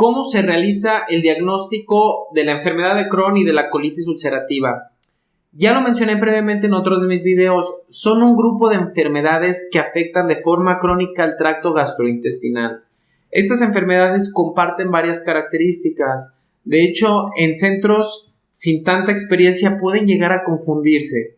¿Cómo se realiza el diagnóstico de la enfermedad de Crohn y de la colitis ulcerativa? Ya lo mencioné previamente en otros de mis videos. Son un grupo de enfermedades que afectan de forma crónica el tracto gastrointestinal. Estas enfermedades comparten varias características. De hecho, en centros sin tanta experiencia pueden llegar a confundirse,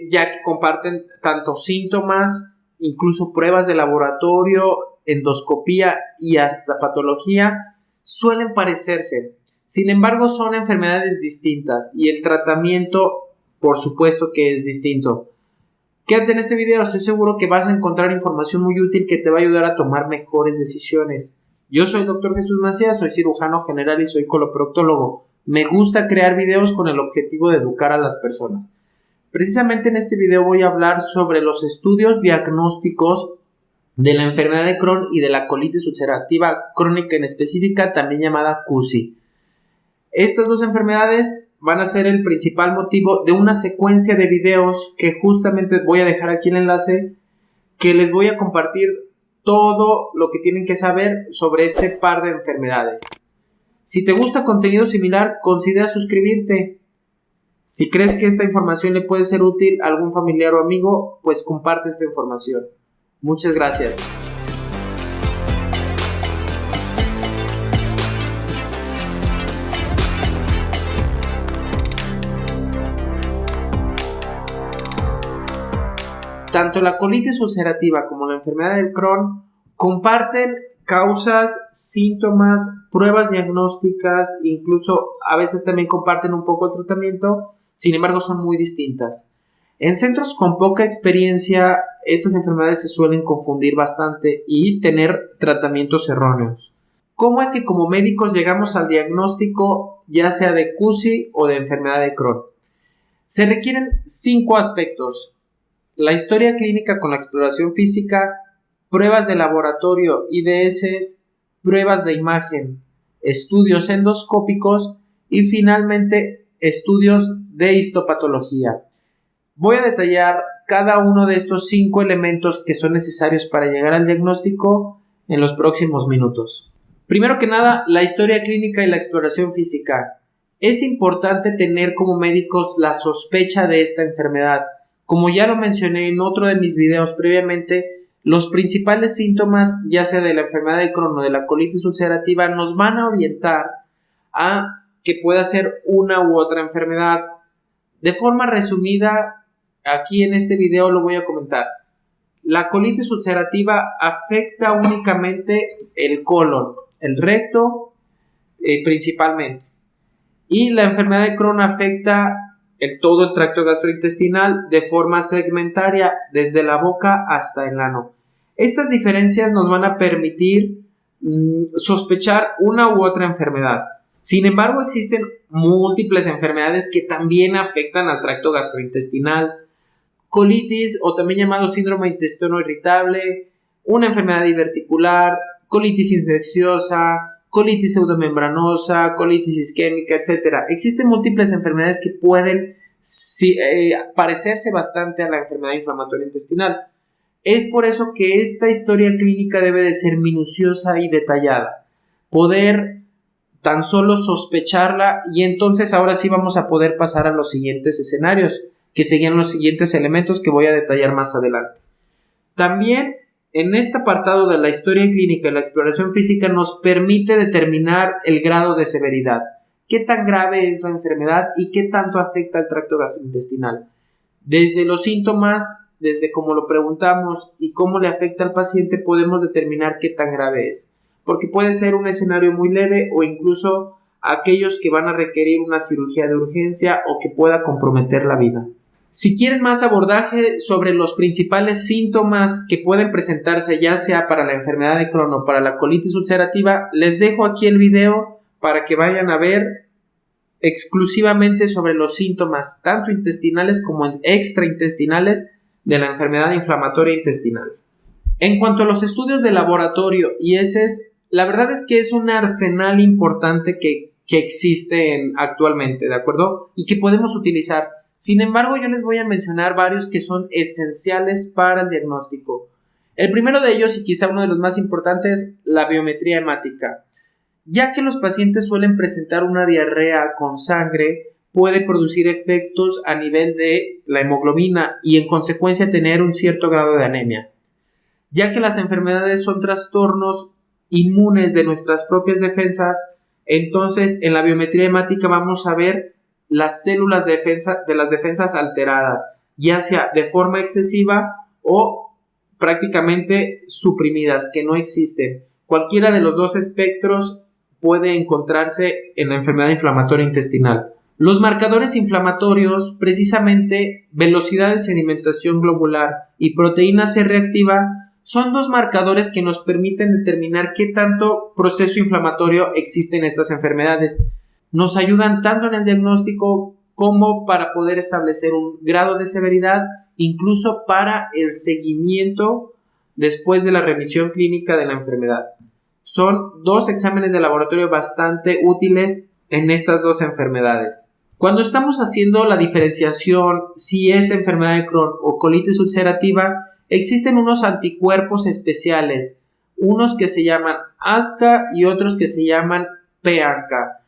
ya que comparten tanto síntomas, incluso pruebas de laboratorio, endoscopía y hasta patología, suelen parecerse. Sin embargo, son enfermedades distintas y el tratamiento, por supuesto que es distinto. Quédate en este video, estoy seguro que vas a encontrar información muy útil que te va a ayudar a tomar mejores decisiones. Yo soy el Dr. Jesús Macías, soy cirujano general y soy coloproctólogo. Me gusta crear videos con el objetivo de educar a las personas. Precisamente en este video voy a hablar sobre los estudios diagnósticos de la enfermedad de Crohn y de la colitis ulcerativa crónica en específica, también llamada CUSI. Estas dos enfermedades van a ser el principal motivo de una secuencia de videos que justamente voy a dejar aquí el enlace, que les voy a compartir todo lo que tienen que saber sobre este par de enfermedades. Si te gusta contenido similar, considera suscribirte. Si crees que esta información le puede ser útil a algún familiar o amigo, pues comparte esta información. Muchas gracias. Tanto la colitis ulcerativa como la enfermedad del Crohn comparten causas, síntomas, pruebas diagnósticas, incluso a veces también comparten un poco el tratamiento, sin embargo son muy distintas. En centros con poca experiencia, estas enfermedades se suelen confundir bastante y tener tratamientos erróneos. ¿Cómo es que como médicos llegamos al diagnóstico ya sea de CUSI o de enfermedad de Crohn? Se requieren 5 aspectos: la historia clínica con la exploración física, pruebas de laboratorio, IDS, pruebas de imagen, estudios endoscópicos y finalmente estudios de histopatología. Voy a detallar cada uno de estos 5 elementos que son necesarios para llegar al diagnóstico en los próximos minutos. Primero que nada, la historia clínica y la exploración física. Es importante tener como médicos la sospecha de esta enfermedad. Como ya lo mencioné en otro de mis videos previamente, los principales síntomas, ya sea de la enfermedad de Crohn o de la colitis ulcerativa, nos van a orientar a que pueda ser una u otra enfermedad. De forma resumida, aquí en este video lo voy a comentar. La colitis ulcerativa afecta únicamente el colon, el recto principalmente. Y la enfermedad de Crohn afecta todo el tracto gastrointestinal de forma segmentaria, desde la boca hasta el ano. Estas diferencias nos van a permitir sospechar una u otra enfermedad. Sin embargo, existen múltiples enfermedades que también afectan al tracto gastrointestinal. Colitis, o también llamado síndrome de intestino irritable, una enfermedad diverticular, colitis infecciosa, colitis pseudomembranosa, colitis isquémica, etc. Existen múltiples enfermedades que pueden parecerse bastante a la enfermedad inflamatoria intestinal. Es por eso que esta historia clínica debe de ser minuciosa y detallada. Poder tan solo sospecharla, y entonces ahora sí vamos a poder pasar a los siguientes escenarios, que serían los siguientes elementos que voy a detallar más adelante. También en este apartado de la historia clínica y la exploración física nos permite determinar el grado de severidad. ¿Qué tan grave es la enfermedad y qué tanto afecta al tracto gastrointestinal? Desde los síntomas, desde cómo lo preguntamos y cómo le afecta al paciente, podemos determinar qué tan grave es. Porque puede ser un escenario muy leve o incluso aquellos que van a requerir una cirugía de urgencia o que pueda comprometer la vida. Si quieren más abordaje sobre los principales síntomas que pueden presentarse, ya sea para la enfermedad de Crohn o para la colitis ulcerativa, les dejo aquí el video para que vayan a ver exclusivamente sobre los síntomas tanto intestinales como extraintestinales de la enfermedad inflamatoria intestinal. En cuanto a los estudios de laboratorio y la verdad es que es un arsenal importante que existe actualmente, ¿de acuerdo? Y que podemos utilizar. Sin embargo, yo les voy a mencionar varios que son esenciales para el diagnóstico. El primero de ellos, y quizá uno de los más importantes, la biometría hemática. Ya que los pacientes suelen presentar una diarrea con sangre, puede producir efectos a nivel de la hemoglobina y en consecuencia tener un cierto grado de anemia. Ya que las enfermedades son trastornos inmunes de nuestras propias defensas, entonces en la biometría hemática vamos a ver las células de las defensas alteradas, ya sea de forma excesiva o prácticamente suprimidas, que no existen. Cualquiera de los dos espectros puede encontrarse en la enfermedad inflamatoria intestinal. Los marcadores inflamatorios, precisamente velocidad de sedimentación globular y proteína C reactiva, son dos marcadores que nos permiten determinar qué tanto proceso inflamatorio existe en estas enfermedades. Nos ayudan tanto en el diagnóstico como para poder establecer un grado de severidad, incluso para el seguimiento después de la remisión clínica de la enfermedad. Son dos exámenes de laboratorio bastante útiles en estas dos enfermedades. Cuando estamos haciendo la diferenciación si es enfermedad de Crohn o colitis ulcerativa, existen unos anticuerpos especiales, unos que se llaman ASCA y otros que se llaman pANCA.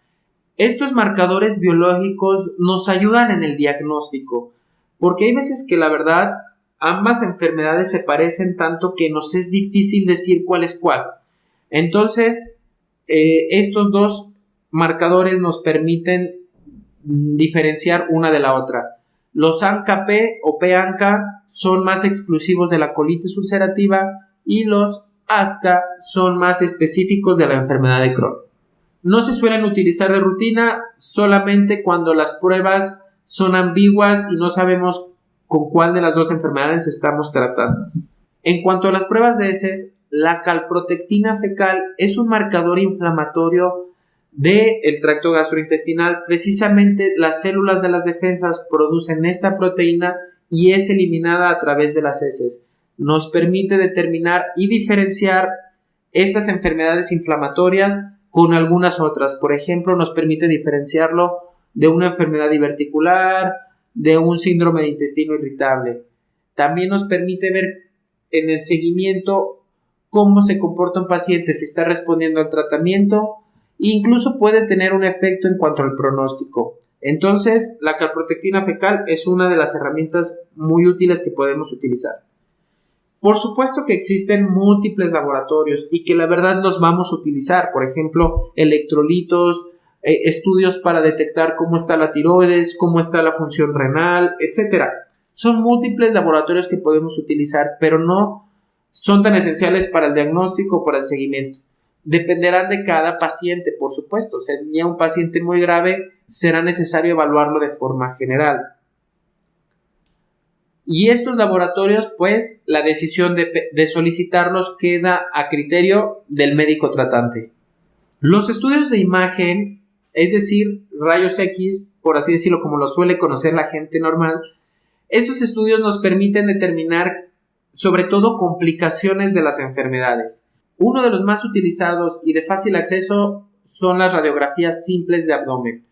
Estos marcadores biológicos nos ayudan en el diagnóstico, porque hay veces que la verdad ambas enfermedades se parecen tanto que nos es difícil decir cuál es cuál. Entonces, estos dos marcadores nos permiten diferenciar una de la otra. Los ANCA-P o pANCA son más exclusivos de la colitis ulcerativa y los ASCA son más específicos de la enfermedad de Crohn. No se suelen utilizar de rutina, solamente cuando las pruebas son ambiguas y no sabemos con cuál de las dos enfermedades estamos tratando. En cuanto a las pruebas de heces, la calprotectina fecal es un marcador inflamatorio del tracto gastrointestinal. Precisamente las células de las defensas producen esta proteína y es eliminada a través de las heces. Nos permite determinar y diferenciar estas enfermedades inflamatorias con algunas otras. Por ejemplo, nos permite diferenciarlo de una enfermedad diverticular, de un síndrome de intestino irritable. También nos permite ver en el seguimiento cómo se comporta un paciente, si está respondiendo al tratamiento. Incluso puede tener un efecto en cuanto al pronóstico. Entonces, la calprotectina fecal es una de las herramientas muy útiles que podemos utilizar. Por supuesto que existen múltiples laboratorios y que la verdad los vamos a utilizar. Por ejemplo, electrolitos, estudios para detectar cómo está la tiroides, cómo está la función renal, etc. Son múltiples laboratorios que podemos utilizar, pero no son tan esenciales para el diagnóstico o para el seguimiento. Dependerán de cada paciente, por supuesto. Si tenía un paciente muy grave, será necesario evaluarlo de forma general. Y estos laboratorios, pues, la decisión de solicitarlos queda a criterio del médico tratante. Los estudios de imagen, es decir, rayos X, por así decirlo, como lo suele conocer la gente normal, estos estudios nos permiten determinar, sobre todo, complicaciones de las enfermedades. Uno de los más utilizados y de fácil acceso son las radiografías simples de abdomen,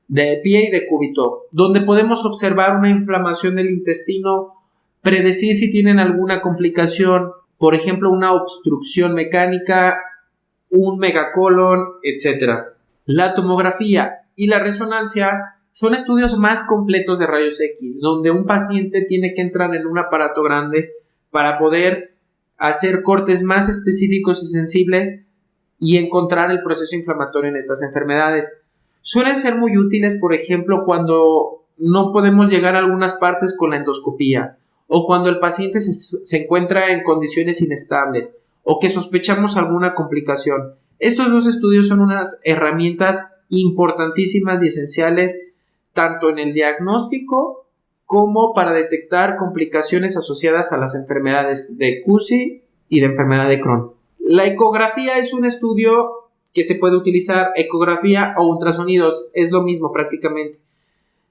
de pie y de cúbito, donde podemos observar una inflamación del intestino, predecir si tienen alguna complicación, por ejemplo, una obstrucción mecánica, un megacolon, etc. La tomografía y la resonancia son estudios más completos de rayos X, donde un paciente tiene que entrar en un aparato grande para poder hacer cortes más específicos y sensibles y encontrar el proceso inflamatorio en estas enfermedades. Suelen ser muy útiles, por ejemplo, cuando no podemos llegar a algunas partes con la endoscopía o cuando el paciente se encuentra en condiciones inestables o que sospechamos alguna complicación. Estos dos estudios son unas herramientas importantísimas y esenciales tanto en el diagnóstico como para detectar complicaciones asociadas a las enfermedades de CUSI y de enfermedad de Crohn. La ecografía es un estudio que se puede utilizar, ecografía o ultrasonidos, es lo mismo prácticamente.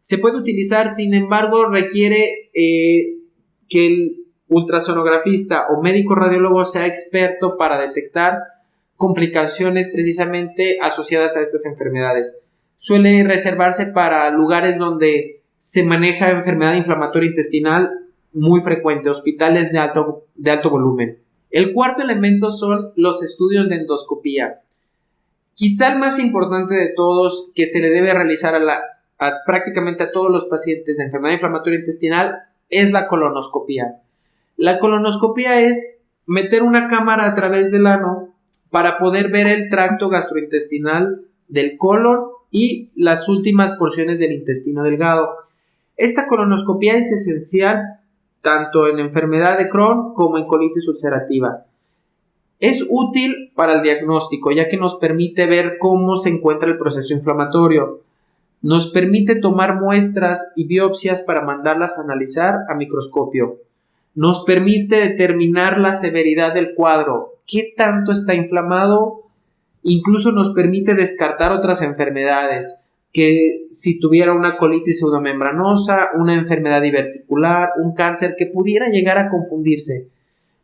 Se puede utilizar, sin embargo, requiere que el ultrasonografista o médico radiólogo sea experto para detectar complicaciones precisamente asociadas a estas enfermedades. Suele reservarse para lugares donde se maneja enfermedad inflamatoria intestinal muy frecuente, hospitales de alto volumen. El cuarto elemento son los estudios de endoscopía. Quizá el más importante de todos, que se le debe realizar prácticamente a todos los pacientes de enfermedad inflamatoria intestinal, es la colonoscopia. La colonoscopia es meter una cámara a través del ano para poder ver el tracto gastrointestinal del colon y las últimas porciones del intestino delgado. Esta colonoscopia es esencial tanto en enfermedad de Crohn como en colitis ulcerativa. Es útil para el diagnóstico, ya que nos permite ver cómo se encuentra el proceso inflamatorio. Nos permite tomar muestras y biopsias para mandarlas a analizar a microscopio. Nos permite determinar la severidad del cuadro, qué tanto está inflamado. Incluso nos permite descartar otras enfermedades, que si tuviera una colitis pseudomembranosa, una enfermedad diverticular, un cáncer que pudiera llegar a confundirse.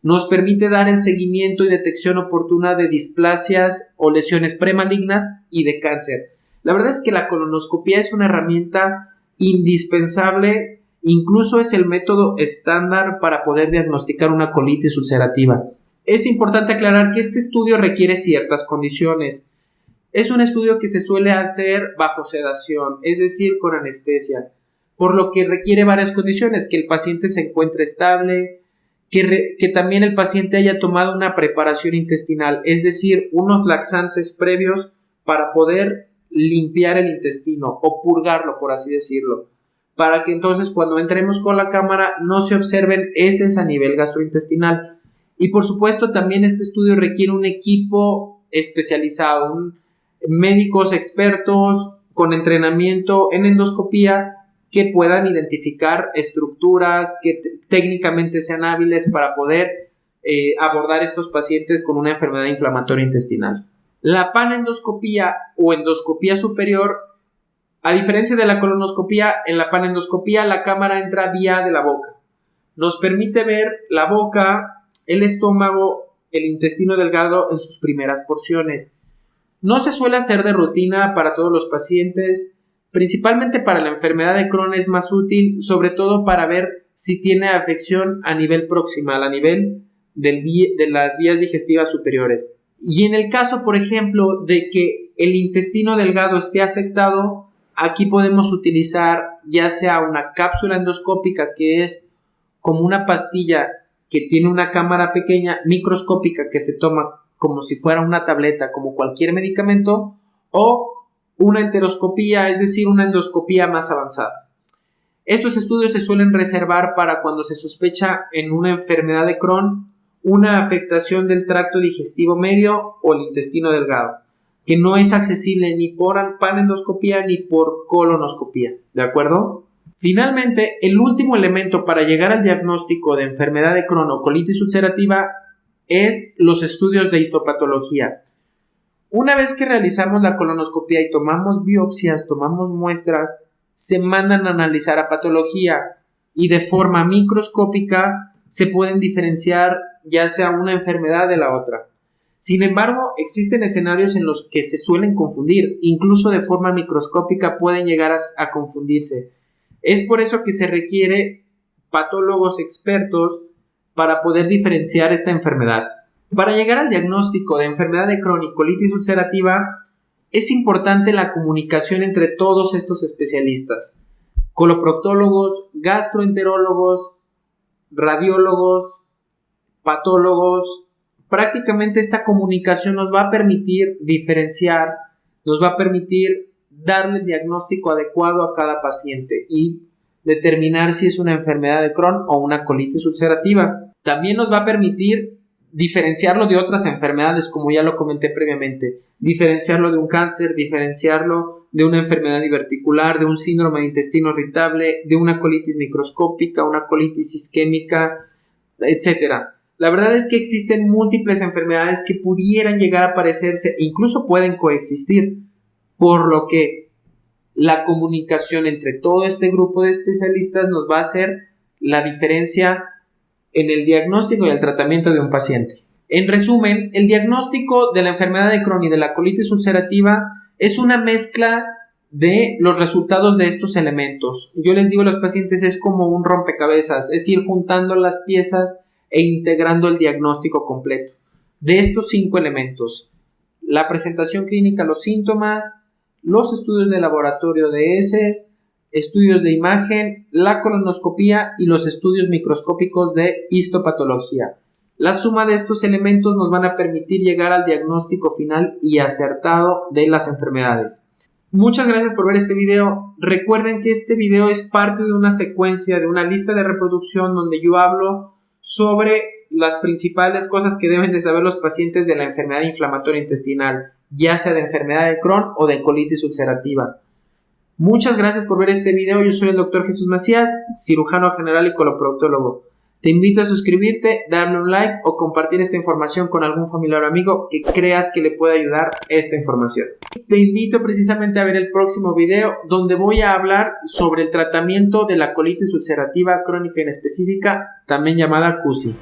Nos permite dar el seguimiento y detección oportuna de displasias o lesiones premalignas y de cáncer. La verdad es que la colonoscopia es una herramienta indispensable, incluso es el método estándar para poder diagnosticar una colitis ulcerativa. Es importante aclarar que este estudio requiere ciertas condiciones. Es un estudio que se suele hacer bajo sedación, es decir, con anestesia, por lo que requiere varias condiciones: que el paciente se encuentre estable, que también el paciente haya tomado una preparación intestinal, es decir, unos laxantes previos para poder limpiar el intestino o purgarlo, por así decirlo, para que entonces cuando entremos con la cámara no se observen heces a nivel gastrointestinal. Y por supuesto también este estudio requiere un equipo especializado, médicos expertos con entrenamiento en endoscopía que puedan identificar estructuras, que técnicamente sean hábiles para poder abordar estos pacientes con una enfermedad inflamatoria intestinal. La panendoscopía o endoscopía superior, a diferencia de la colonoscopía, en la panendoscopía la cámara entra vía de la boca. Nos permite ver la boca, el estómago, el intestino delgado en sus primeras porciones. No se suele hacer de rutina para todos los pacientes, principalmente para la enfermedad de Crohn es más útil, sobre todo para ver si tiene afección a nivel proximal, a nivel de las vías digestivas superiores. Y en el caso, por ejemplo, de que el intestino delgado esté afectado, aquí podemos utilizar ya sea una cápsula endoscópica, que es como una pastilla que tiene una cámara pequeña, microscópica, que se toma como si fuera una tableta, como cualquier medicamento, o una enteroscopía, es decir, una endoscopía más avanzada. Estos estudios se suelen reservar para cuando se sospecha en una enfermedad de Crohn una afectación del tracto digestivo medio o el intestino delgado, que no es accesible ni por panendoscopía ni por colonoscopía, ¿de acuerdo? Finalmente, el último elemento para llegar al diagnóstico de enfermedad de Crohn o colitis ulcerativa es los estudios de histopatología. Una vez que realizamos la colonoscopia y tomamos biopsias, tomamos muestras, se mandan a analizar a patología y de forma microscópica se pueden diferenciar ya sea una enfermedad de la otra. Sin embargo, existen escenarios en los que se suelen confundir, incluso de forma microscópica pueden llegar a confundirse. Es por eso que se requiere patólogos expertos para poder diferenciar esta enfermedad. Para llegar al diagnóstico de enfermedad de Crohn y colitis ulcerativa, es importante la comunicación entre todos estos especialistas: coloproctólogos, gastroenterólogos, radiólogos, patólogos. Prácticamente esta comunicación nos va a permitir diferenciar, nos va a permitir darle el diagnóstico adecuado a cada paciente y determinar si es una enfermedad de Crohn o una colitis ulcerativa. También nos va a permitir diferenciarlo de otras enfermedades, como ya lo comenté previamente, diferenciarlo de un cáncer, diferenciarlo de una enfermedad diverticular, de un síndrome de intestino irritable, de una colitis microscópica, una colitis isquémica, etc. La verdad es que existen múltiples enfermedades que pudieran llegar a parecerse e incluso pueden coexistir, por lo que la comunicación entre todo este grupo de especialistas nos va a hacer la diferencia en el diagnóstico y el tratamiento de un paciente. En resumen, el diagnóstico de la enfermedad de Crohn y de la colitis ulcerativa es una mezcla de los resultados de estos elementos. Yo les digo a los pacientes, es como un rompecabezas, es ir juntando las piezas e integrando el diagnóstico completo. De estos 5 elementos: la presentación clínica, los síntomas, los estudios de laboratorio de heces, estudios de imagen, la colonoscopía y los estudios microscópicos de histopatología. La suma de estos elementos nos van a permitir llegar al diagnóstico final y acertado de las enfermedades. Muchas gracias por ver este video. Recuerden que este video es parte de una secuencia, de una lista de reproducción donde yo hablo sobre las principales cosas que deben de saber los pacientes de la enfermedad inflamatoria intestinal, ya sea de enfermedad de Crohn o de colitis ulcerativa. Muchas gracias por ver este video. Yo soy el Dr. Jesús Macías, cirujano general y coloproctólogo. Te invito a suscribirte, darle un like o compartir esta información con algún familiar o amigo que creas que le pueda ayudar esta información. Te invito precisamente a ver el próximo video donde voy a hablar sobre el tratamiento de la colitis ulcerativa crónica inespecífica, también llamada CUSI.